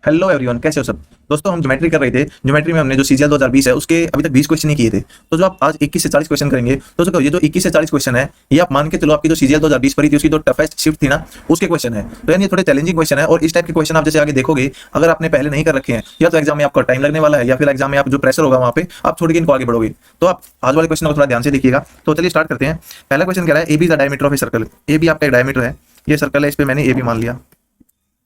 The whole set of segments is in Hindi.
हेलो एवरीवन, कैसे हो सब दोस्तों। हम ज्योमेट्री कर रहे थे। ज्योमेट्री में हमने जो सीजीएल 2020 है उसके अभी तक 20 क्वेश्चन ही किए थे। तो जो आप आज 21 से 40 क्वेश्चन करेंगे तो ये जो 21 से 40 क्वेश्चन है ये आप मान के चलो आपकी जो सीजीएल 2020 पढ़ी थी उसकी जो टफेस्ट शिफ्ट थी ना उसके क्वेश्चन है। तो यानी ये थोड़े चैलेंजिंग क्वेश्चन है और इस टाइप के क्वेश्चन आप जैसे आगे देखोगे अगर आपने पहले नहीं कर रखे हैं या तो एग्जाम में आपका टाइम लगने वाला है या फिर एग्जाम में आप जो प्रेशर होगा वहाँ पे आप छोड़ के इनको आगे बढ़ोगे। तो आप आज वाले क्वेश्चन को थोड़ा ध्यान से देखिएगा। तो चलिए स्टार्ट करते हैं। पहला क्वेश्चन कह रहा है A B the diameter of a circle. A B आपका एक डायमीटर है, ये सर्कल है, इस पे मैंने ए बी मान लिया,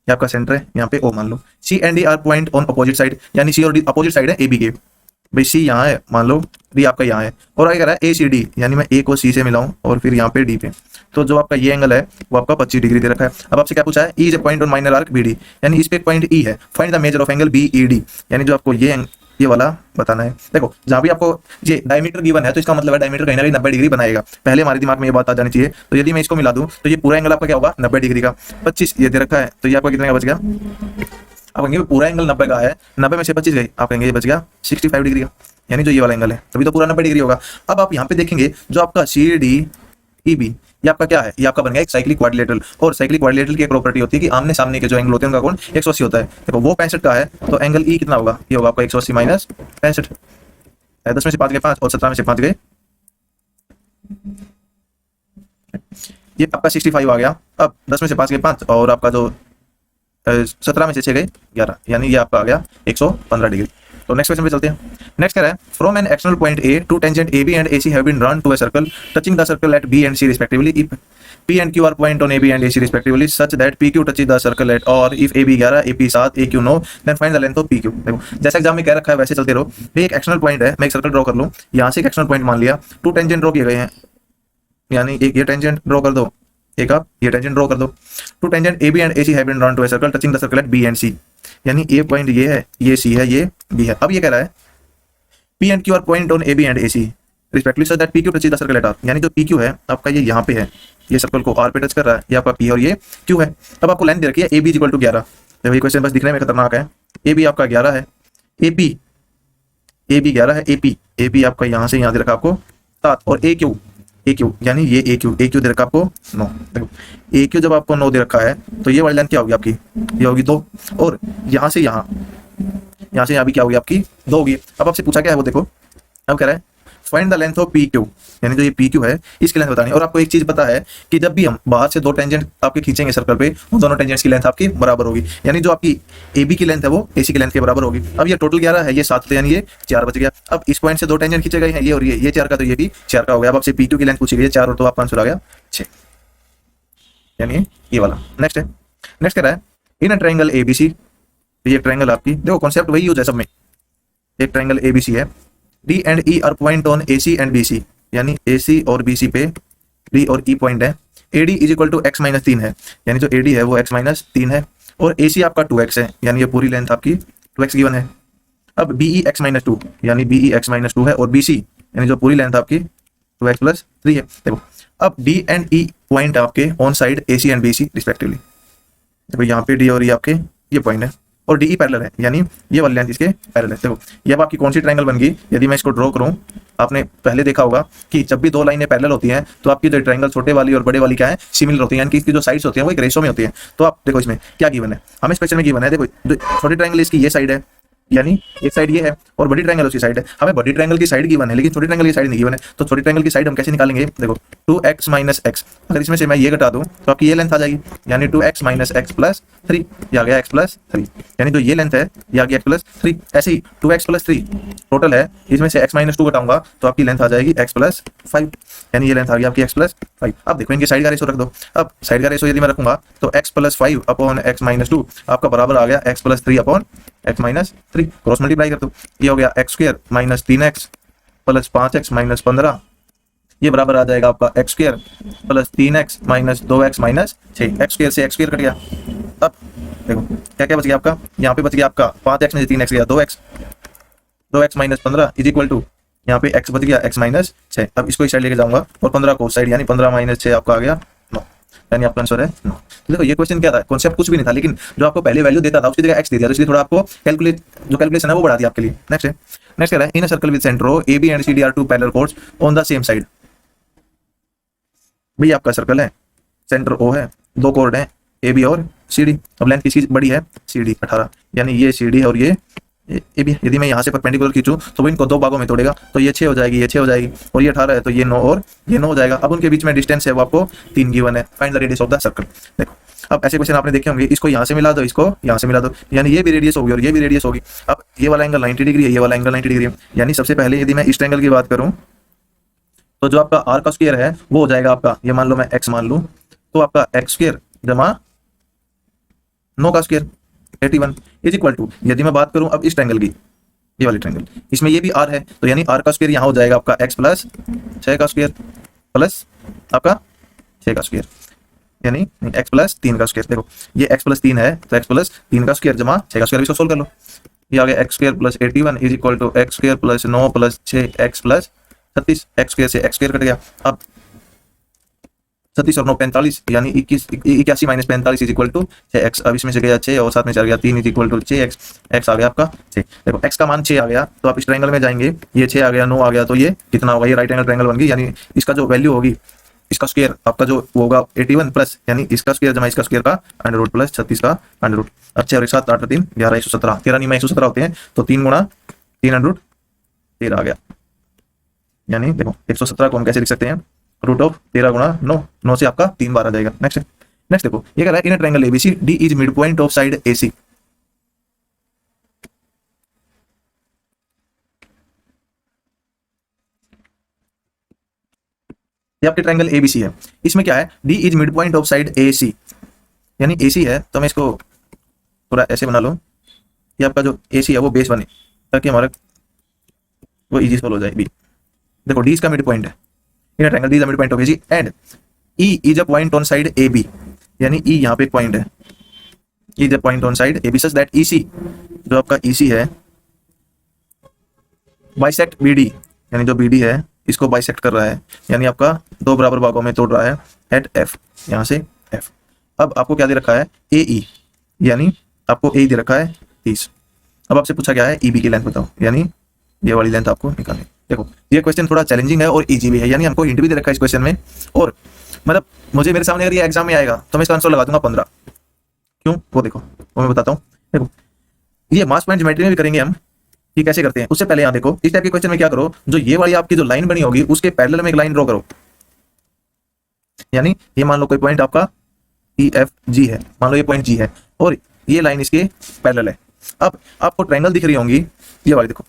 ये आपका सेंटर है, यहाँ पे ओ मान लो। C and D are point on opposite side, यानी सी और डी अपोजिट साइड है ए बी के। भाई सी यहाँ है मान लो, डी आपका यहाँ है और आगे कह रहा है ए सी डी, यानी मैं ए को सी से मिलाऊं और फिर यहाँ पे डी पे। तो जो आपका ये एंगल है वो आपका 25 डिग्री दे रखा है। अब आपसे क्या पूछा है, E is a point on minor arc B D, यानी इस पे एक पॉइंट ई है, find the measure of angle B E D, यानी जो आपको ये वाला बताना है। देखो जहां भी आपको ये डायमीटर गिवन है तो इसका मतलब है डायमीटर कहीं ना कहीं 90 डिग्री बनाएगा। पहले हमारे दिमाग में ये बात आ जानी चाहिए। तो यदि मैं इसको मिला दूं तो ये पूरा एंगल आपका क्या होगा, 90 डिग्री का। 25 ये दे रखा है तो ये आपका कितने का बच गया, आप कहेंगे पूरा एंगल 90 का है, 90 में से 25 गए, आप कहेंगे ये बच गया 65 डिग्री का, यानी जो ये वाला एंगल है तभी तो पूरा 90 डिग्री होगा। अब आप यहाँ पे देखेंगे जो आपका सी डी ई बी ये आपका क्या है, ये आपका बन गया एक साइक्लिक क्वाड्रिलेटरल। और साइक्लिक क्वाड्रिलेटरल की एक प्रॉपर्टी होती है कि आमने सामने के जो एंगल होते हैं उनका कोण 180 होता है। देखो वो 65 का है तो एंगल ई कितना होगा, ये होगा आपका 180 माइनस 65। 10 में से 5 गए 5 और 17 में से 5 गए, ये आपका 65 आ गया। अब 10 में से 5 गए 5 और आपका जो 17 में से 6 गए 11, यानी ये आपका आ गया 115 डिग्री। तो नेक्स्ट क्वेश्चन पे चलते हैं। नेक्स्ट कह रहा है from an external point A two tangent A B and A C have been drawn to a circle touching the circle at B and C respectively if P and Q are point on AB and AC respectively such that PQ touches the circle at or if AB 11 AP 7 AQ 9 then find the length of PQ। देखो जैसा एग्जाम में कह रखा है वैसे चलते रहो। भाई एक एक्सटर्नल पॉइंट है, मैं एक सर्कल ड्रॉ कर लूँ, यहाँ से एक एक्सटर्नल पॉइंट मान लिया, 2 टेंजेंट ड्रॉ किए गए हैं, यानी एक ये टेंजेंट ड्रॉ कर दो, एक आप ये टेंजेंट ड्रॉ कर दो। 2 tangent AB and AC have been drawn to a circle touching the circle at B and C, यानी A पॉइंट ये है, ये C है, ये B है। अब ये कह रहा है P and Q are point on AB and AC respectively such that PQ touches the circle at R, यानी जो PQ है आपका ये यहाँ पे है, ये सर्कल को R पे टच कर रहा है, ये आपका P और ये Q है। अब आपको लाइन दे रखी है AB इक्वल टू 11। देखो ये क्वेश्चन बस दिखने में खतरनाक है। AB आपका 11 है, AB 11 है, AP आपका यहाँ से यहाँ दे रखा आपको 7 और AQ यानी ये AQ दे रखा आपको 9। देखो AQ जब आपको 9 दे रखा है तो ये वाली लाइन क्या होगी आपकी, ये होगी 2 और यहाँ से यहाँ भी क्या होगी आपकी 2 होगी। अब आपसे पूछा क्या है वो देखो, अब कह रहा है find the length of PQ, यानी जो ये PQ है इसकी लेंथ बतानी है। और आपको एक चीज पता है कि जब भी हम बाहर से 2 टेंजेंट आपके खींचेंगे सर्कल पे उन दोनों टेंजेंट्स की लेंथ आपकी बराबर होगी, यानी जो आपकी AB की लेंथ है वो AC की लेंथ के बराबर होगी। अब ये टोटल 11 है, ये 7 थे, यानी ये 4 बच गया। अब इस पॉइंट से 2 टेंजेंट खींचे गए हैं, ये और ये 4 का तो ये भी 4 का हो गया। अब आपसे PQ की लेंथ पूछी गई है 4 और तो आपका आंसर आ गया 6, यानी ये वाला। नेक्स्ट कह रहा है इन अ ट्रायंगल ABC, ये ट्रायंगल आपकी देखो कॉन्सेप्ट वही यूज है सब में, एक ट्रायंगल ABC है, D and E are point on AC and BC, यानी AC और BC पे D और E पॉइंट है। AD is equal to x minus 3 है, यानी जो AD है वो x माइनस 3 है और AC आपका 2x है, यानी ये पूरी लेंथ आपकी 2x गिवन है। अब BE x माइनस 2, यानी BE x माइनस 2 है और BC यानी जो पूरी लेंथ आपकी 2x प्लस 3 है। देखो अब D एंड E पॉइंट आपके on side AC and BC respectively. देखो यहाँ पे D और E आपके ये पॉइंट है और DE पैरेलल है, यानी ये वाली लेंथ इसके पैरेलल है। देखो ये अब आपकी कौन सी ट्रायंगल बन गई, यदि मैं इसको ड्रॉ करूं, आपने पहले देखा होगा कि जब भी 2 लाइनें पैरेलल होती हैं तो आपकी जो ट्रायंगल छोटे वाली और बड़े वाली क्या है, सिमिलर होती है, यानी कि इसकी जो साइड्स होती हैं वो एक रेशो में होती हैं। तो आप देखो इसमें क्या गिवन है, हमें इस क्वेश्चन में गिवन है, देखो छोटी ट्रायंगल इसकी ये साइड है, यानी एक साइड ये है और बड़ी ट्रायंगल उसकी साइड है। हमें बड़ी ट्रायंगल की साइड गिवन है लेकिन छोटी ट्रायंगल की साइड नहीं गिवन है। तो छोटी ट्रायंगल की साइड हम कैसे निकालेंगे, देखो 2x माइनस एक्स, अगर इसमें से मैं ये घटा दूं तो आपकी ये लेंथ आ जाएगी, यानी 2x माइनस एक्स प्लस 3, ये आ गया x प्लस 3, यानी जो ये लेंथ है ये आ गया x प्लस 3। ऐसे ही 2x प्लस 3 टोटल है, इसमें से x माइनस 2 घटाऊंगा तो आपकी लेंथ आ जाएगी x प्लस 5, यानी ये लेंथ आ गई आपकी x प्लस 5। अब देखो इनकी साइड का रेशो रख दो। अब साइड का रेशो यदि मैं रखूंगा तो x plus 5 upon x minus 2 आपका बराबर आ गया x plus 3 upon x minus 3, cross multiply कर दो, ये हो गया x square minus 3x plus 5x minus 15, ये बराबर आ जाएगा आपका x square plus 3x minus 2x minus 6, x square से x स्क्वायर कट गया। अब देखो क्या क्या बच गया आपका, यहाँ पे बच गया आपका 5x में से 3x गया 2x minus 15 is equal to यहाँ पे x बच गया x माइनस 6। अब इसको इस साइड लेके जाऊंगा और 15 को साइड, यानी 15 माइनस 6 आपका आ गया 9, यानी आपका आंसर है 9। तो देखो ये क्वेश्चन क्या था, कॉन्सेप्ट कुछ भी नहीं था लेकिन जो आपको पहले वैल्यू देता था उसकी जगह x दे दिया, तो इसलिए थोड़ा आपको कैलकुलेशन है वो बढ़ा दिया आपके लिए। नेक्स्ट कह रहा है in a circle with centre O AB and CD are 2 parallel chords on the same side. भाई आपका सर्कल है, सेंटर O है, 2 कोर्ड हैं ए बी और सी डी। अब लेंथ किसकी बड़ी है, सी डी 18, यानी ये सी डी है और ये ए बी। यदि मैं यहाँ से परपेंडिकुलर खींचूं तो वो इनको दो भागों में तोड़ेगा, तो ये 6 हो जाएगी, ये 6 हो जाएगी, और ये 18 है तो ये 9 और ये 9 हो जाएगा। अब उनके बीच में डिस्टेंस है वो आपको 3 गिवन है। Find the radius of the circle. देखो अब ऐसे क्वेश्चन आपने देखे होंगे, इसको यहाँ से मिला दो, इसको यहाँ से मिला दो, यानी ये भी रेडियस होगी और ये भी रेडियस होगी। अब ये वाला एंगल 90 डिग्री है, ये वाला एंगल 90 डिग्री है, यानी सबसे पहले यदि मैं इस ट्रायंगल की बात करूं तो जो आपका आर का स्क्वायर है वो हो जाएगा आपका, ये मान लो मैं एक्स मान लूं, तो आपका एक्स स्क्वायर जमा 9 का स्क्वायर 81 इज इक्वल टू, यदि मैं बात करूं अब इस ट्रायंगल की, ये वाली ट्रायंगल, इसमें ये भी आर है तो यानी आर का स्क्वायर यहाँ हो जाएगा आपका एक्स प्लस 6 का स्क्वायर प्लस आपका 6 का स्क्वायर, यानी एक्स प्लस 3 का स्क्वायर। देखो ये एक्स प्लस 3 है तो एक्स प्लस 3 का स्क्वायर जमा 6 का स्क्वायर, इसको सोल्व कर लो। ये आ गया x square plus 81 is equal to x square plus 9 plus 6 x plus 36, x square से एक्स स्क्वायर कट गया। अब 36 और 9 45, यानी 81 minus 45 is equal to 6x। अब इसमें से गया 6 और साथ में चल गया 3 is equal to 6x। x आ गया आपका 6। देखो x का मान 6 आ गया तो आप इस ट्रायंगल में जाएंगे, ये 6 आ गया, 9 आ गया, तो ये कितना होगा, ये राइट एंगल ट्रायंगल बन गई, यानी इसका जो वैल्यू होगी, इसका स्क्वायर आपका जो होगा 81 प्लस, यानी इसका स्क्वायर जमा इसका स्क्वायर का अंडर रूट प्लस 36 का अंडर रूट। अच्छा और 7 8 3 11 117, 13 नहीं में 117 होते हैं, तो 3 गुणा 3 अंडर रूट 13 आ गया, यानी देखो 117 को हम कैसे लिख सकते हैं, रूट ऑफ 13 गुणा 9, 9 से आपका 3 बार आ जाएगा। नेक्स्ट देखो ये कह रहा है in a triangle ABC D is mid point of side AC. ये आपके ट्रायंगल एबीसी है, इसमें क्या है, D is mid point of side AC, यानी एसी है तो मैं इसको थोड़ा ऐसे बना लूं, ये आपका जो एसी है वो बेस बने ताकि हमारा वो इजी सोल्व हो जाए। बी देखो डी इसका मिड पॉइंट है, in triangle D is the mid point of AC and E is a point on side A B, यानी ई यहाँ पे एक पॉइंट है, E is a point on side A B such that E C, जो आपका ई सी है बाइसेक्ट बी डी, यानी जो बी डी है इसको बाइसेक्ट कर रहा है, यानी आपका दो बराबर भागों में तोड़ रहा है एट एफ, यहाँ से एफ। अब आपको क्या दे रखा है, ए ई, यानी आपको ए दे रखा है 30। अब आपसे पूछा गया है ई बी की लेंथ बताओ, यानी ये वाली लेंथ आपको निकालनी। देखो ये क्वेश्चन थोड़ा चैलेंजिंग है और इजी भी है, यानी हमको हिंट भी दे रखा है इस क्वेश्चन में, और मतलब मुझे मेरे सामने अगर ये एग्जाम में आएगा तो मैं इसका आंसर लगा दूंगा 15। क्यों वो देखो वो मैं बताता हूँ। देखो ये मास पॉइंट ज्योमेट्री में भी करेंगे हम, ये कैसे करते हैं उससे पहले यहाँ देखो इस टाइप के क्वेश्चन में क्या करो, जो ये वाली आपकी जो लाइन बनी होगी उसके पैरेलल में एक लाइन ड्रॉ करो, यानी ये मान लो कोई पॉइंट आपका ई एफ जी है, मान लो ये पॉइंट जी है और ये लाइन इसके पैरेलल है। अब आपको ट्रायंगल दिख रही होंगी ये वाली, देखो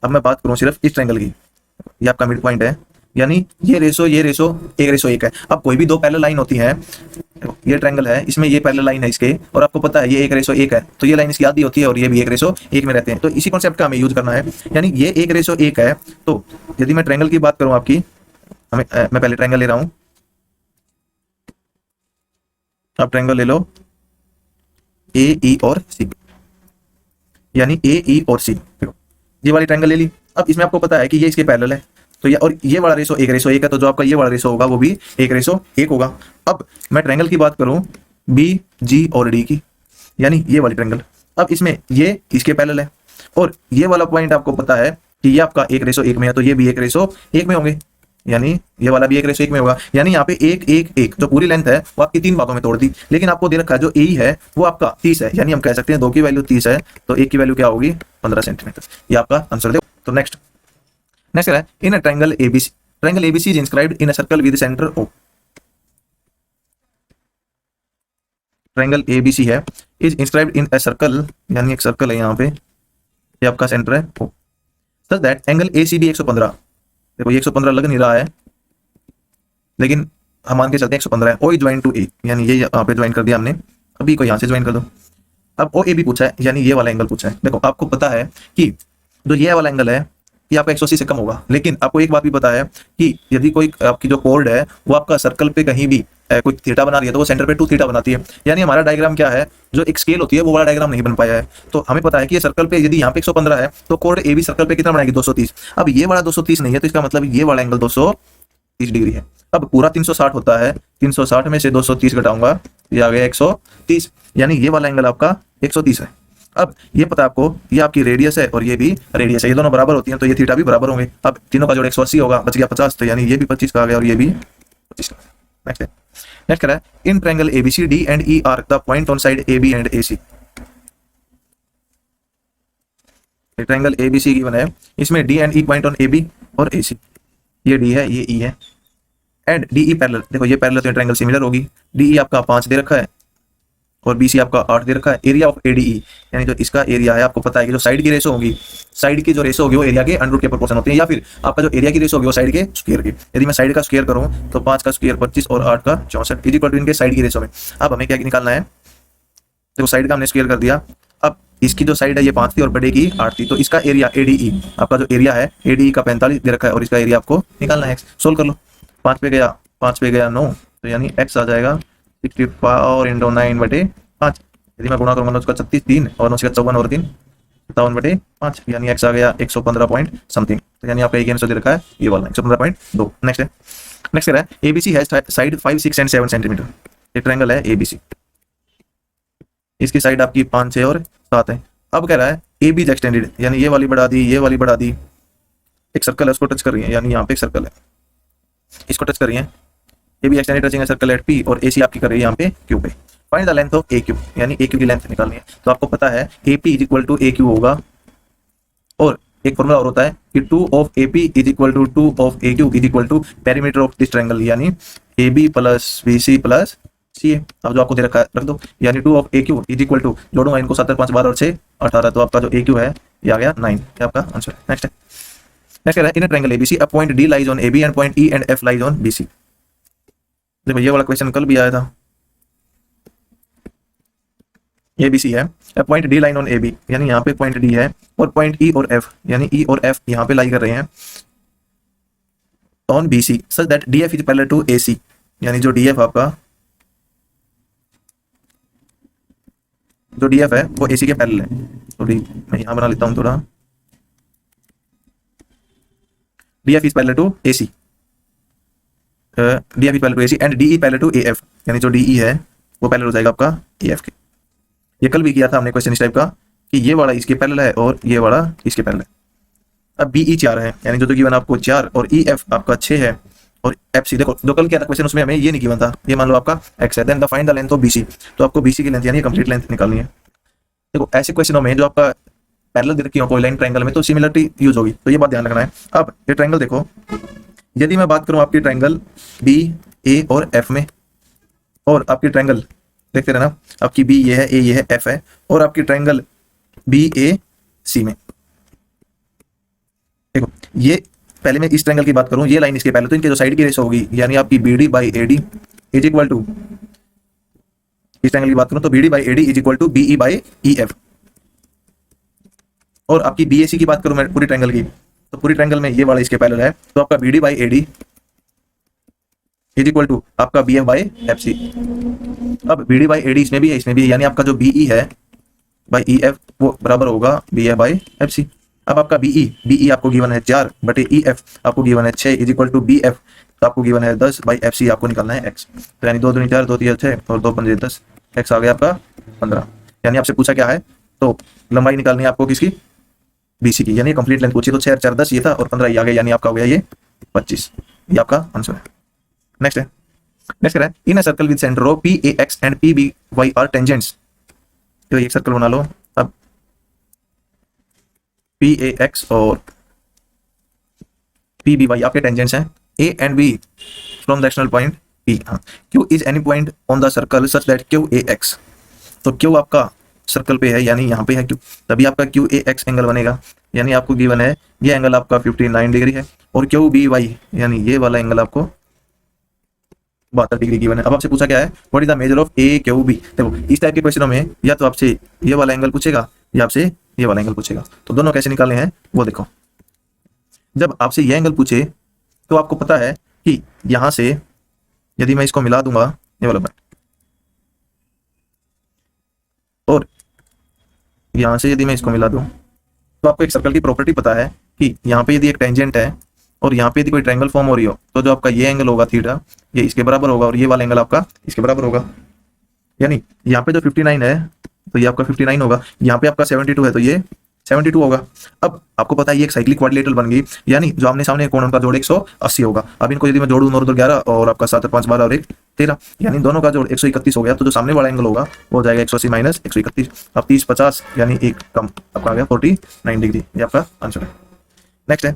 अब मैं बात करूं सिर्फ इस ट्रायंगल की, ये आपका मिड पॉइंट है, यानी ये रेशो 1:1 है। अब कोई भी दो पैरेलल लाइन होती है, ये ट्रायंगल है इसमें ये पैरेलल लाइन है इसके, और आपको पता है ये 1:1 है, तो ये लाइन इसकी आधी होती है और ये भी 1:1 में रहते हैं, तो इसी कॉन्सेप्ट का हमें यूज करना है, यानी ये 1:1 है। तो यदि मैं ट्रायंगल की बात करूं आपकी, मैं पहले ट्रायंगल ले रहा हूं, आप ट्रायंगल ले लो ए ई और सी, यानी ए ई और सी, देखो ये वाली ट्रायंगल ले ली। अब इसमें आपको पता है कि ये इसके पैरेलल है, तो ये और ये वाला रेशो 1:1 है, तो जो आपका ये वाला रेशो होगा वो भी 1:1 होगा। अब मैं ट्रायंगल की बात करूं बी जी और डी की, यानी ये वाली ट्रायंगल, अब इसमें ये इसके पैरेलल है और ये वाला पॉइंट आपको पता है कि ये आपका 1:1 में है, तो ये भी 1:1 में होंगे, यानी ये वाला भी 1:1 में होगा, यानी यहाँ पे 1:1 जो पूरी लेंथ है वो आपकी 3 भागों में तोड़ दी। लेकिन आपको दे रखा है जो ए है वो आपका 30 है, यानी हम कह सकते हैं 2 की वैल्यू 30 है तो 1 की वैल्यू क्या होगी 15 सेंटीमीटर। ये आपका आंसर दे। तो नेक्स्ट है in a triangle ABC, triangle ABC is inscribed in a circle with centre O, triangle ABC है is inscribed in a circle, यानी एक सर्कल है यहाँ पे, ये आपका सेंटर है ओ, सच दैट एंगल एसीबी 115, देखो ये 115 लग नहीं रहा है लेकिन हम मान के चलते हैं 115 है, ओ ज्वाइन टू ए, यानी ये यहाँ पे ज्वाइन कर दिया हमने, अभी को यहाँ से ज्वाइन कर दो। अब ओ ए भी पूछा है, यानी ये वाला एंगल पूछा है। देखो आपको पता है कि जो ये वाला एंगल है ये आपका 180 से कम होगा, लेकिन आपको एक बात भी पता है कि यदि कोई आपकी जो कोर्ड है वो आपका सर्कल पे कहीं भी कोई थीटा बना रही है तो वो सेंटर पे 2 थीटा बनाती है, यानी हमारा डायग्राम क्या है, जो एक स्केल होती है वो वाला डायग्राम नहीं बन पाया है। तो हमें पता है कि ये सर्कल पे यदि यहाँ पे 115 है तो कोर्ड ए बी सर्कल पे कितना बनाएगी 230। अब ये वाला 230 नहीं है तो इसका मतलब ये वाला एंगल 230 डिग्री है। अब पूरा 360 होता है, 360 में से 230 घटाऊंगा, ये आ गया 130, यानी ये वाला एंगल आपका 130 है। अब ये पता है आपको ये आपकी रेडियस है और ये भी रेडियस है, ये दोनों बराबर होती हैं तो ये थीटा भी बराबर होंगे। अब तीनों का जोड़ 180 होगा, बच गया 50, तो यानी ये भी 25 का आ गया और ये भी 25 का। नेक्स्ट है नेक्स्ट कह रहा है in triangle ABC D and E are the point on side A B and A C. Triangle ABC given है, इसमें D and E point on A B और ए सी, ये डी है ये ई है, एंड डी ई पैरेलल, देखो ये पैरेलल तो ट्रायंगल सिमिलर होगी। डी ई आपका 5 दे रखा है और बी सी आपका 8 दे रखा है। एरिया ऑफ एडीई यानी जो इसका एरिया है, आपको पता है कि जो साइड की रेशो होगी, साइड की जो रेशो होगी वो एरिया के अंडर रूट के प्रोपोर्शन होती है, या फिर आपका जो एरिया की रेशो होगी वो साइड के स्क्वायर की। यदि मैं साइड का स्क्वायर करूं तो 5 का स्क्वायर 25 और 8 का 64 इक्वल टू इनके साइड की रेशो में। अब हमें क्या निकालना है, देखो साइड का हमने स्क्वायर कर दिया, अब इसकी जो साइड है ये 5 थी और बड़े की 8 थी, तो इसका एरिया एडीई, आपका जो एरिया है एडीई का 45 दे रखा है और इसका एरिया आपको निकालना है। सोल्व कर लो, 5 पे गया 9, तो यानी x आ जाएगा 64 इंटू 9/5। यदि मैं गुणा करूंगा तो उसका 36 3 और 9 का 54 और 3 57/5, यानी x आ गया 115 पॉइंट समथिंग। तो यानी आपका एक आंसर दे रखा है ये वाला 115.2। नेक्स्ट है, नेक्स्ट है ABC has side 5 6 and 7 centimetre. ये ट्रायंगल है एबीसी, इसकी साइड आपकी 5 6 और 7 है। अब कह रहा है ए बी एक्सटेंडेड, यानी ये वाली बढ़ा दी, ये वाली बढ़ा दी, एक सर्कल है उसको टच कर रही है, यानी यहाँ पे एक सर्कल है इसको टच कर रही है। A be extended touching circle eight P और ए सी आपकी कर रही है यहाँ पे क्यू पे। Find the length of A Q, यानी ए क्यू की लेंथ निकालनी है। तो आपको पता है A P is equal to A Q होगा, और एक फॉर्मूला और होता है कि 2 of A P is equal to 2 of A Q is equal to perimeter of this triangle, यानी A B plus B C plus C है। अब जो आपको दे रखा है रख दो, यानी 2 of A Q is equal to, जोड़ूंगा इनको 7 5 12 और 6 18, तो आपका जो ए क्यू है ये आ गया 9, ये आपका आंसर है। नेक्स्ट है, नेक्स्ट है in triangle ABC a point D lies on AB and point E and F lies on BC. देखो ये वाला क्वेश्चन कल भी आया था, एबीसी है, a point D line on AB, यानी यहाँ पे पॉइंट डी है और पॉइंट ई और एफ, यानी ई और एफ यहाँ पे लाई कर रहे हैं on BC such that DF is parallel to AC, यानी जो डीएफ आपका जो डीएफ है वो एसी के पैरेलल है। तो मैं यहाँ बना लेता हूँ थोड़ा, DF is parallel to AC, DF is parallel to AC and DE parallel to AF, यानी जो डीई है वो पैरेलल हो जाएगा आपका एएफ के। ये कल भी किया था हमने क्वेश्चन इस टाइप का कि ये वाला इसके पैरेलल है और ये वाला इसके पैरेलल है। अब बीई 4 है, यानी जो तो गिवन आपको 4 और ईएफ आपका 6 है और एफसी, देखो जो कल किया था क्वेश्चन उसमें हमें ये नहीं गिवन था, ये मान लो आपका एक्स है, then the find the length of BC, तो आपको बीसी की लेंथ यानी कंप्लीट लेंथ निकालनी है। देखो ऐसे क्वेश्चनों में जो आपका पैरेलल दे रखी हो कोई लाइन ट्रायंगल में तो सिमिलरिटी यूज होगी, तो ये बात ध्यान रखना है। अब ये ट्रायंगल देखो, यदि मैं बात करूं आपकी ट्रायंगल बी ए और एफ में, और आपकी ट्रायंगल देखते रहना, आपकी बी ये है, ए ये है, एफ है, और आपकी ट्रायंगल बी ए सी में, देखो ये पहले मैं इस ट्रायंगल की बात करूं, ये लाइन इसके पहले, तो इनके जो साइड की रेशो होगी यानी आपकी B D by A D is equal to, इस ट्रायंगल की बात करूं तो B D by A D is equal to B E by E F, और आपकी बी ए सी की बात करूं मैं पूरी ट्रायंगल की, तो पूरी ट्रायंगल में ये वाला इसके पैरेलल है, तो आपका B D by A D is equal to आपका B F by F C. अब B D by A D इसमें भी है, इसमें भी है, यानी आपका जो बी ई है बाई ई एफ वो बराबर होगा B F by F C. अब आपका बी ई आपको गिवन है 4 बटे ई एफ आपको गिवन है 6 is equal to B F, तो आपको गिवन है 10 बाई एफ सी, आपको निकालना है एक्स, तो यानी 2 दूनी 4 2 3 6 और 2 5 10, एक्स आ गया आपका 15। यानी आपसे पूछा क्या है, तो लंबाई निकालनी है आपको किसकी, बीसी की, यानी कंप्लीट लेंथ पूछी, तो 6 4 10 ये था और 15 ये आ गया, यानी आपका हो गया ये 25, ये आपका आंसर है। नेक्स्ट है, नेक्स्ट है in a circle with centre of P A X and P B Y are tangents, तो एक सर्कल बना लो। अब पी ए एक्स और पी बी वाई आपके टेंजेंट्स हैं, A and B from the external point P. हाँ, Q is any point on the circle such that Q A X, तो क्यू आपका सर्कल पे है यानी यहाँ पे है क्यू, तभी आपका क्यू ए एक्स एंगल बनेगा, यानी आपको गिवन है ये एंगल आपका 59 डिग्री है, और क्यू बी वाई यानी ये वाला एंगल आपको 72 डिग्री गिवन है। अब आपसे पूछा क्या है, what is the measure of A Q B. देखो इस टाइप के क्वेश्चनों में या तो आपसे ये वाला एंगल पूछेगा या आपसे ये वाला एंगल पूछेगा, तो दोनों कैसे निकालने हैं वो देखो। जब आपसे ये एंगल पूछे तो आपको पता है कि यहां से यदि मैं इसको मिला दूंगा ये वाला पॉइंट, और यहां से यदि मैं इसको मिला दूं, तो आपको एक सर्कल की प्रॉपर्टी पता है कि यहाँ पे यदि एक टेंजेंट है और यहाँ पे यदि कोई ट्रायंगल फॉर्म हो रही हो, तो जो आपका ये एंगल होगा थीटा ये इसके बराबर होगा और ये वाला एंगल आपका इसके बराबर होगा। यानी यहाँ पे जो 59 है तो ये आपका 59 होगा, यहाँ पे आपका 72 है तो ये 72 होगा। अब आपको पता है ये एक साइक्लिक क्वाड्रिलेटरल बन गई, यानी जो आमने सामने कोण उनका जोड़ 180 होगा। अब इनको यदि मैं जोड़ूं 9 2 11 और आपका 7 5 12 और 1 13, यानी दोनों का जोड़ 131 हो गया। तो जो सामने वाला एंगल होगा वो हो जाएगा 180 माइनस 131। अब 30 50 यानी एक कम, आपका आ गया 49 डिग्री। ये आपका आंसर है। नेक्स्ट है,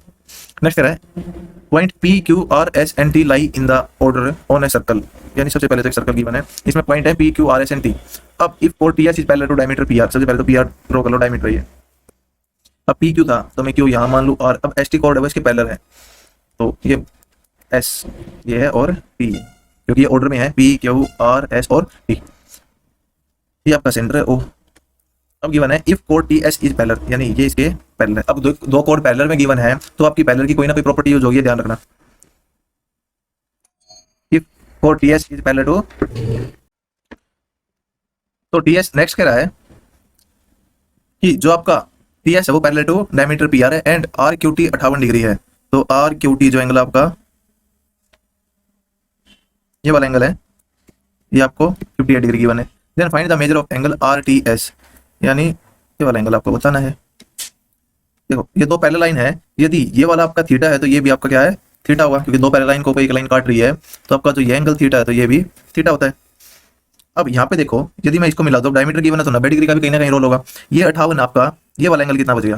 नेक्स्ट कह रहा है point P Q R S N T lie in the order on a circle, यानी सबसे पहले तो एक सर्कल गिवन है, इसमें पॉइंट है P Q R S N T. अब इफ कोड T S is parallel to diameter P R, सबसे पहले तो पी आर ड्रॉ कर लो, डायमीटर ये। अब पी क्यू था तो मैं क्यू यहाँ मान लूँ, और अब एस टी कोड है वो इसके पैरेलल है, तो ये एस ये है और पी, क्योंकि ये ऑर्डर में है पी क्यू आर एस और टी। ये आपका सेंटर है ओ। अब गिवन है इफ कोड टी एस इज पैरेलल, यानी ये इसके पैरेलल है। अब दो कोड पैरेलल में गिवन है तो आपकी पैरेलल की कोई ना कोई प्रॉपर्टी यूज होगी, ध्यान रखना। इफ कोड T S is parallel to, तो टी एस नेक्स्ट कह रहा है कि जो आपका टी एस है वो parallel to diameter P R है and R Q T 58 degree है। तो आर क्यू टी जो एंगल आपका ये वाला एंगल है, ये आपको 58 डिग्री गिवन है। Then find the measure of angle R T S, यानी ये वाला एंगल आपको बताना है। देखो ये दो पैरेलल लाइन है, यदि ये वाला आपका थीटा है तो ये भी आपका क्या है, थीटा होगा, क्योंकि दो पैरेलल लाइन को कोई एक लाइन काट रही है, तो आपका जो ये एंगल थीटा है तो ये भी थीटा होता है। अब यहाँ पे देखो यदि मैं इसको मिला दूं, डायमीटर गिवन है तो 90 डिग्री का भी कहीं ना कहीं रोल होगा। ये 58 आपका, ये वाला एंगल कितना बचेगा,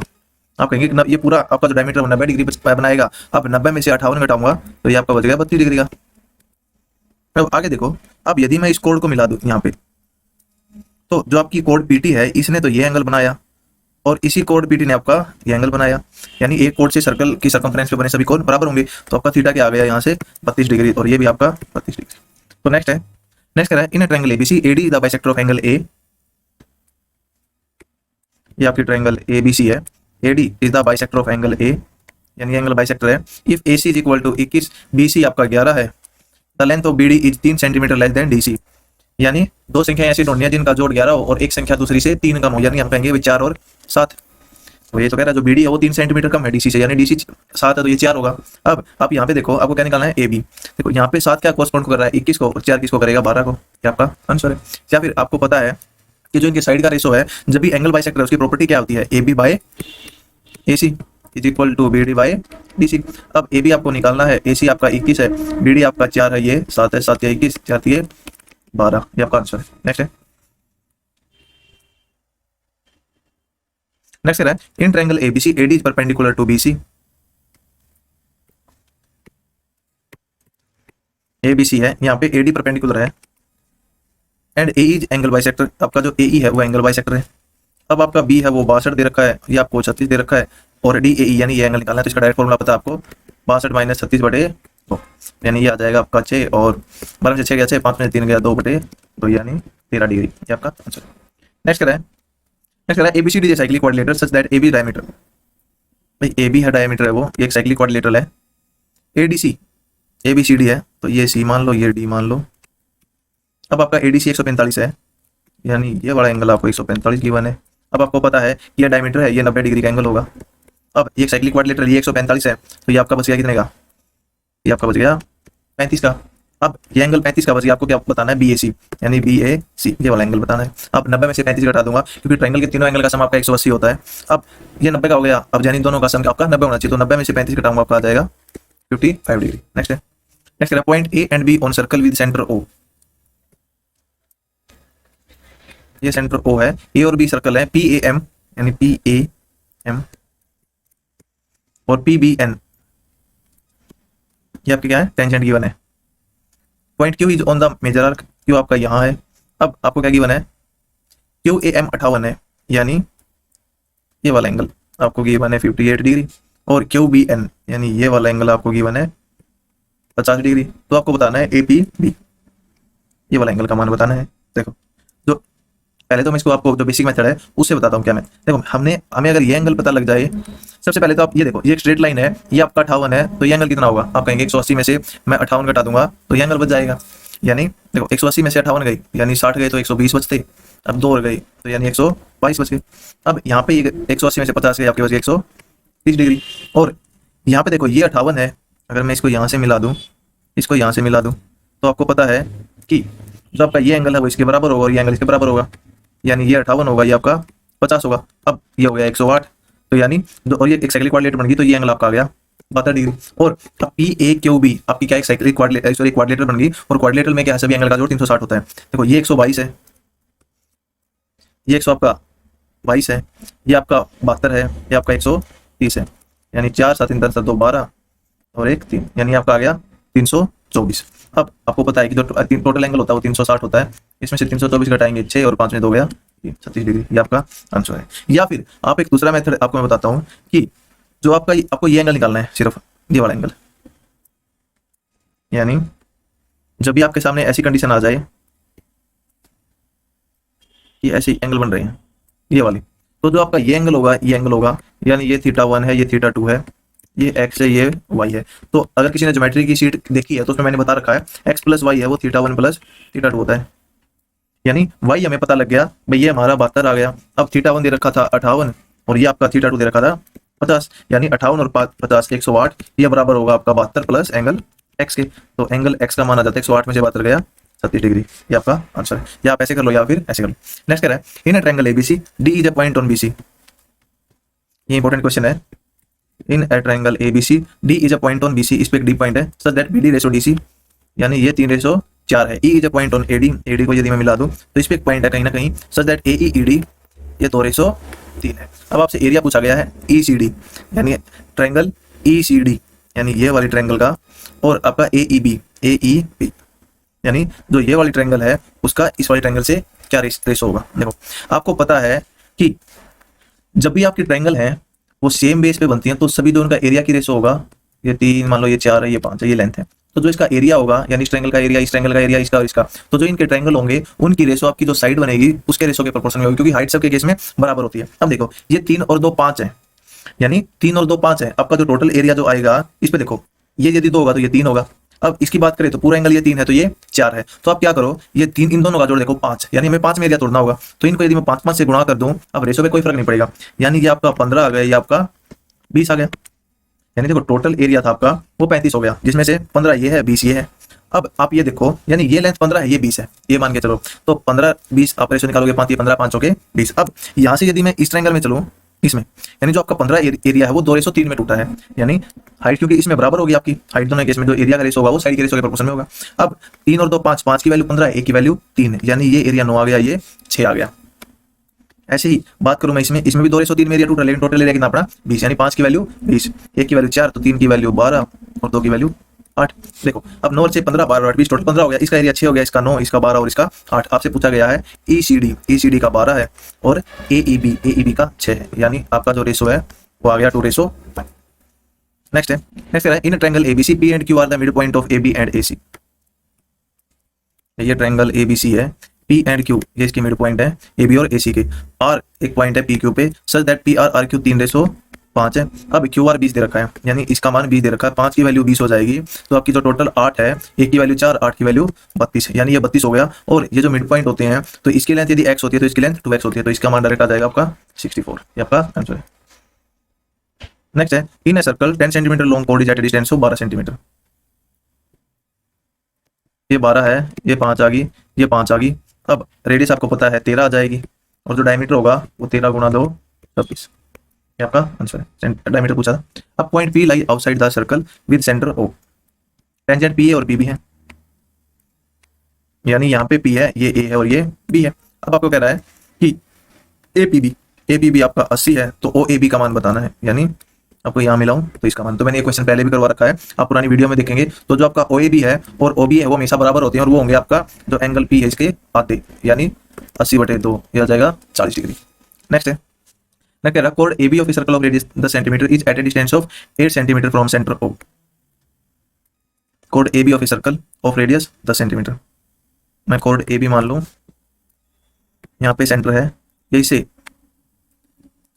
आप कहेंगे कि ये पूरा आपका जो डायमीटर 90 डिग्री बनाएगा। अब 90 में से 58 घटाऊंगा तो ये आपका बचेगा 32 डिग्री का। अब आगे देखो, अब यदि मैं इस कोड को मिला दूं यहाँ पे, तो जो आपकी कोड पीटी है इसने तो ये एंगल बनाया और इसी कोड पीटी ने आपका ये एंगल बनाया, यानी एक कोड से सर्कल की सर्कमफ्रेंस पे बने सभी कोड बराबर होंगे। तो आपका थीटा क्या आ गया यहाँ से 32 डिग्री, और ये भी आपका 32 डिग्री। तो नेक्स्ट है, नेक्स्ट कह रहा है in triangle ABC AD is the bisector of angle A. ये आपकी ट्रायंगल एबीसी है, AD is the bisector of angle A, यानी एंगल बाइसेक्टर है। If AC is equal to 21, BC आपका 11 है, the length of BD is 3 centimetre less than DC, यानी दो संख्या ऐसी ढूंढनी है जिनका जोड़ 11 हो और एक संख्या दूसरी से 3 कम हो, यानी हम कहेंगे 4 और 7। तो ये तो कह रहा है जो बीडी है वो 3 सेंटीमीटर कम है डीसी से, यानी डीसी 7 है तो ये 4 होगा। अब आप यहाँ पे देखो, आपको क्या निकालना है ए बी। देखो यहाँ पे 7 क्या कोरस्पॉन्ड कर रहा है 21 को, और 4 किसको करेगा 12 को, क्या आपका आंसर है। या फिर आपको पता है कि जो इनके साइड का रेशो है, जब भी एंगल बाइसेक्टर है उसकी प्रॉपर्टी क्या होती है, A B by A C is equal to B D by D C. अब ए बी आपको निकालना है, ए सी आपका 21 है, बी डी आपका 4 है, ये 7 है, 7 या 21, 4 ये 12, ये आपका आंसर है। नेक्स्ट है, नेक्स्ट है in triangle ABC AD is perpendicular to BC. ABC है, यहाँ पे एडी परपेंडिकुलर है and A is angle bisector, आपका जो ए है वो एंगल बाइसेक्टर है। अब आपका बी है वो 62 दे रखा है, ये आपको 36 दे रखा है, और डी ए यानी ये एंगल निकालना है, तो इसका डायरेक्ट फॉर्मूला पता है आपको, 62 माइनस 36 बटे 2, यानी ये आ जाएगा आपका 6, और 12 से 6 गया 6, 5 में 3 गया 2 बटे 2, यानी 13 डिग्री, ये आपका आंसर। नेक्स्ट कह रहा है, नेक्स्ट कह रहा है ABCD is cyclic quadrilateral such that AB diameter, भाई एबी है डायमीटर है वो, ये एक साइक्लिक क्वाड्रिलेटरल है। एडीसी एबीसीडी है तो ये सी मान लो, ये डी मान लो। अब आपका एडीसी 145 है, यानी ये वाला एंगल आपको 145 गिवन है। अब आपको पता है ये डायमीटर है, ये 90 डिग्री का एंगल होगा। अब ये साइक्लिक क्वाड्रिलेटरल ये 145 है, तो ये आपका बच गया कितने का, ये आपका बच गया 35 का। अब ये एंगल 35 का बच गया, आपको क्या बताना है, बी ए सी, यानी बी ए सी ये वाला एंगल बताना है। अब 90 में से 35 घटा दूंगा, क्योंकि ट्रायंगल के तीनों एंगल का सम आपका 180 होता है। अब ये 90 का हो गया, अब यानी दोनों का सम आपका 90 होना चाहिए, तो 90 में से 35 घटाऊंगा, आपका आ जाएगा 55 डिग्री। नेक्स्ट है, नेक्स्ट है point A and B on circle with centre O. ये सेंटर ओ है, ए और बी सर्कल है, पी ए एम यानी पी ए एम और पी बी एन, ये आपके क्या है, टेंजेंट गिवन है। Point Q is on the major arc, Q आपका यहाँ है। अब आपको क्या गिवन है, क्यू ए एम 58 है, यानी ये वाला एंगल आपको गिवन है 58 डिग्री, और क्यू बी एन यानी ये वाला एंगल आपको गिवन है 50 डिग्री। तो आपको बताना है ए पी बी, ये वाला एंगल का मान बताना है। देखो जो पहले तो मैं इसको आपको जो बेसिक मेथड है उससे बताता हूँ क्या मैं। देखो हमें अगर ये एंगल पता लग जाए, सबसे पहले तो आप ये देखो, ये एक स्ट्रेट लाइन है, ये आपका 58 है, तो ये एंगल कितना होगा, आप कहेंगे 180 में से मैं 58 घटा दूंगा तो ये एंगल बच जाएगा। यानी देखो 180 में से 58 गई, यानी 60 गए तो 120 बचते, अब 2 और गई तो यानी 122 बच गए। अब यहाँ पे 180 में से 50 गए, आपके पास 130 डिग्री। और यहाँ पे देखो ये 58 है, अगर मैं इसको यहाँ से मिला दूँ, इसको यहाँ से मिला दूँ, तो आपको पता है कि जो आपका ये एंगल है वो इसके बराबर होगा और ये एंगल इसके बराबर होगा, यानी ये 58 होगा, ये आपका 50 होगा। अब ये हो गया 108, तो यानी और ये एक साइक्लिक क्वाड्रिलेटरल बन गई, तो ये एंगल आपका आ गया 72 डिग्री। और अब पी ए क्यू बी आपकी क्या एक साइकिल क्वाड्रिलेटरल बन गई, और क्वाड्रिलेटरल में क्या है, सभी एंगल का जोड़ 360 होता है। देखो ये 122 है, ये 100 आपका 22 है, ये आपका 72 है, ये आपका 130 है, यानी 4 7 3 10 2 12 और 1 3, यानी आपका आ गया 324। अब आपको पता है कि जो टोटल एंगल होता है वो 360 होता है, इसमें से 324 घटाएंगे 6 और 5 में 2 गया 36 डिग्री, ये आपका आंसर है। या फिर आप एक दूसरा मेथड आपको मैं बताता हूँ कि जो आपको ये एंगल निकालना है, सिर्फ ये वाला एंगल, यानी जब भी आपके सामने ऐसी कंडीशन आ जाए कि ऐसे एंगल बन रहे हैं ये वाली, तो जो आपका ये एंगल होगा, ये एंगल होगा, यानी ये θ1 है, ये θ2 है, ये x है, ये y है। तो अगर किसी ने ज्योमेट्री की शीट देखी है तो उसमें मैंने बता रखा है x प्लस वाई है वो θ1 प्लस θ2 होता है, यानी y हमें पता लग गया भाई ये हमारा 72 आ गया। अब θ1 दे रखा था 58 और ये आपका θ2 दे रखा था 50, यानी 58 और 50 108, ये बराबर होगा आपका 72 प्लस एंगल x के। तो एंगल x का मान आ जाता है 108 में से 72 गया 37 डिग्री, ये आपका आंसर है। या आप ऐसे कर लो या फिर ऐसे कर लो। नेक्स्ट कह रहा है in a triangle ABC D is a point on BC. ये इंपॉर्टेंट क्वेश्चन है। In a triangle ABC D is a point on BC, इस पे एक डी पॉइंट है, such that BD ratio DC, यानी ये 3:4 है। E is a point on AD, AD को यदि मैं मिला दूं तो इस पे एक पॉइंट है कहीं ना कहीं, सच दैट एई ईडी ये 2:3 है। अब आपसे एरिया पूछा गया है ईसीडी, यानी ट्रायंगल ईसीडी, यानी ये वाली ट्रायंगल का, और आपका एईबी, एईबी यानी जो ये वाली ट्रायंगल है उसका इस वाली ट्रायंगल से क्या रेशो होगा। देखो आपको पता है कि जब भी आपकी ट्रायंगल है वो सेम बेस पे बनती हैं तो सभी दोनों का एरिया की रेशो होगा, ये 3 मान लो, ये 4 है, ये 5 है, ये लेंथ है, तो जो इसका एरिया होगा यानी इस ट्रायंगल का एरिया, इस ट्रायंगल का एरिया, इसका और इसका, तो जो इनके ट्रायंगल होंगे उनकी रेशो आपकी जो साइड बनेगी उसके रेशो के प्रोपोर्शन में होगी, क्योंकि हाइट सबके केस में बराबर होती है। अब देखो ये 3 और 2 5 है, यानी 3 और 2 5 है, आपका जो टोटल एरिया जो आएगा इस पे देखो, ये यदि 2 होगा तो ये 3 होगा। अब इसकी बात करें तो पूरा एंगल ये 3 है तो ये 4 है, तो आप क्या करो, ये 3 इन दोनों का जोड़ देखो 5, यानी हमें 5 में एरिया तोड़ना होगा, तो इनको यदि मैं 5 5 से गुणा कर दूं, अब रेशो में कोई फर्क नहीं पड़ेगा, यानी ये आपका 15 आ गया, ये आपका 20 आ गया, यानी देखो टोटल एरिया था आपका वो 35 हो गया, जिसमें से 15 ये है, 20 ये है। अब आप ये देखो, यानी ये लेंथ 15 है, ये 20 है, ये मान के चलो, तो 15 20 आप रेशो निकालोगे 5, ये 15 5 हो गए 20। अब यहाँ से यदि मैं इस ट्रायंगल में चलूँ इसमें, यानी जो आपका 15 एरिया है वो 2:3 में टूटा है, यानी हाइट क्योंकि इसमें बराबर होगी आपकी हाइट, दोनों केस में जो एरिया का रेशो होगा वो साइड के रेशो के प्रोपोर्शन में होगा। अब 3 और 2 5, 5 की वैल्यू 15 है, 1 की वैल्यू 3 है, यानी ये एरिया 9 आ गया, ये 6 आ गया। ऐसे ही बात करूं मैं इसमें भी 2:3 में एरिया टूटा, लेकिन टोटल एरिया कितना पड़ा 20, यानी 5 की वैल्यू 20, 1 की वैल्यू 4, तो 3 की वैल्यू 12 और 2 की वैल्यू 8। देखो अब 9 से 15 12 8 20 टोटल 15 हो गया, इसका एरिया 6 हो गया, इसका 9, इसका 12 और इसका 8। आपसे पूछा गया है ईसीडी का 12 है और एईबी का 6 है, यानी आपका जो रेशो है वो आ गया 2:5। नेक्स्ट है in triangle ABC P and Q are the mid point of AB and AC. ये ट्रायंगल एबीसी है, पी एंड क्यू ये इसके मिड पॉइंट है ए बी और ए सी के, आर एक पॉइंट है पी क्यू पे, such that P R R Q 3:5 है। अब क्यू आर 20 दे रखा है, यानी इसका मान 20 दे रखा है, 5 की वैल्यू 20 हो जाएगी, तो आपकी जो टोटल 8 है, 1 की वैल्यू 4, 8 की वैल्यू 32 है, यानी ये 32 हो गया। और ये जो मिड पॉइंट होते हैं तो इसकी लेंथ यदि x होती है तो इसकी लेंथ 2x होती है, तो इसका मान डायरेक्ट आ जाएगा आपका 64, ये आपका आंसर है। नेक्स्ट है in a circle 10 centimetre long कोड is at distance of 12 centimetre. ये 12 है, ये 5 आ गई, ये 5 आ गई। अब रेडियस आपको पता है 13 आ जाएगी, और जो डायमीटर होगा वो 13 गुणा 2 26, ये आपका आंसर है। डायमीटर पूछा था। अब point P lie outside the circle with centre O, tangent P A और पी बी है, यानी यहाँ पे पी है, ये ए है और ये बी है। अब आपको कह रहा है कि ए पी बी आपका 80 है, तो ओ ए बी का मान बताना है, यानी आपको यहाँ मिलाऊं तो इसका मान, तो मैंने ये क्वेश्चन पहले भी करवा रखा है, आप पुरानी वीडियो में देखेंगे। तो जो आपका ओ ए बी है और ओ बी है वो हमेशा बराबर होते हैं, और वो होंगे आपका जो एंगल पी है इसके आते, यानी 80/2, ये आ जाएगा 40 डिग्री। नेक्स्ट है कोड A B of circle of radius 10 centimetre is at a distance of 8 centimetre from centre O. कोड A B of circle of radius 10 centimetre, मैं कोड ए बी मान लूं, यहाँ पे सेंटर है यही से,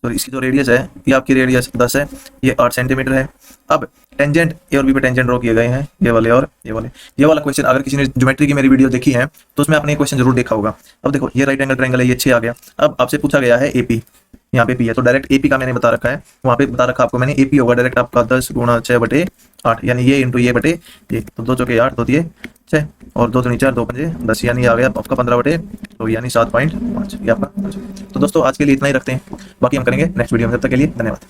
तो इसकी जो रेडियस है ये आपकी रेडियस 10 है, ये 8 सेंटीमीटर है। अब टेंजेंट ए और बी पे टेंजेंट ड्रॉ किए गए हैं, ये वाले और ये वाले। ये वाला क्वेश्चन अगर किसी ने ज्योमेट्री की मेरी वीडियो देखी है तो उसमें आपने ये क्वेश्चन जरूर देखा होगा। अब देखो ये राइट एंगल ट्रायंगल है, ये 6 आ गया। अब आपसे पूछा गया है एपी, यहाँ पे पी है, तो डायरेक्ट एपी का मैंने बता रखा है, वहाँ पे बता रखा आपको मैंने, एपी होगा डायरेक्ट आपका 10 गुणा 6/8, यानी ये इंटू ये बटे ये, तो 2 चौके 8, 2 दिए 6 और 2 दूनी 4, 2 पंजे 10, यानी आ गया आपका 15/2, यानी 7.5, ये आपका। तो दोस्तों आज के लिए इतना ही रखते हैं, बाकी हम करेंगे नेक्स्ट वीडियो में। तब तक के लिए धन्यवाद।